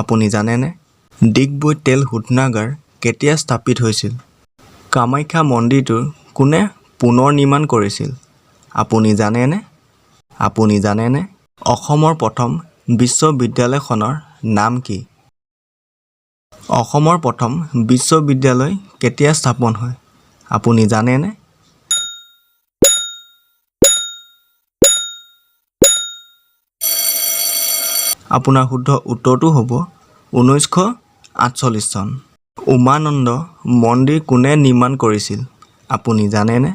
আপুনি জানেনে? ডিগবৈ তেল শোধনাগাৰ কেতিয়া স্থাপিত হৈছিল? কামাখ্যা মন্দিৰটোৰ কোনে পুনৰ নিৰ্মাণ কৰিছিল? আপুনি জানেনে? আপুনি জানেনে? অসমৰ প্ৰথম বিশ্ববিদ্যালয়খনৰ নাম কি? অসমৰ প্ৰথম বিশ্ববিদ্যালয় কেতিয়া স্থাপন হয়? আপুনি জানেনে? আপোনাৰ শুদ্ধ উত্তৰটো হ'ব 1948 চন। উমানন্দ মন্দিৰ কোনে নিৰ্মাণ কৰিছিল? আপুনি জানেনে?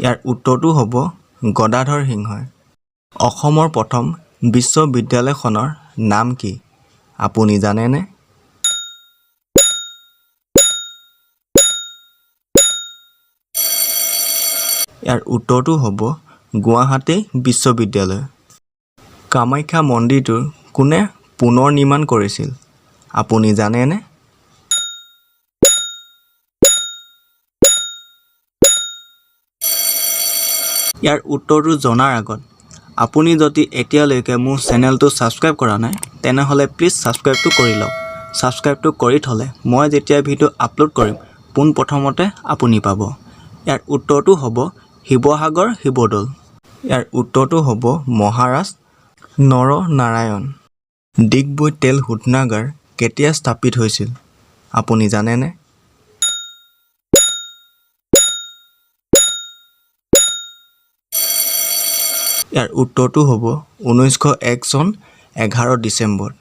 ইয়াৰ উত্তৰটো হ'ব গদাধৰ সিংহই। অসমৰ প্ৰথম বিশ্ববিদ্যালয়খনৰ নাম কি? আপুনি জানেনে? ইয়াৰ উত্তৰটো হ'ব গুৱাহাটী বিশ্ববিদ্যালয়। কামাখ্যা মন্দিৰটোৰ কোনে পুনৰ নিৰ্মাণ কৰিছিল? আপুনি জানেনে? ইয়াৰ উত্তৰটো জনাৰ আগত আপুনি যদি এতিয়ালৈকে মোৰ চেনেলটো ছাবস্ক্ৰাইব কৰা নাই তেনেহ'লে প্লিজ ছাবস্ক্ৰাইবটো কৰি লওক। ছাবস্ক্ৰাইবটো কৰি থ'লে মই যেতিয়া ভিডিঅ' আপলোড কৰিম পোনপ্ৰথমতে আপুনি পাব। ইয়াৰ উত্তৰটো হ'ব শিৱসাগৰ শিৱদৌল। ইয়াৰ উত্তৰটো হ'ব মহাৰাজ নৰনাৰায়ণ। ডিগবৈ তেল শোধনাগাৰ কেতিয়া স্থাপিত হৈছিল? আপুনি জানেনে? ইয়াৰ উত্তৰটো হ'ব 1901 চন 11 ডিচেম্বৰ।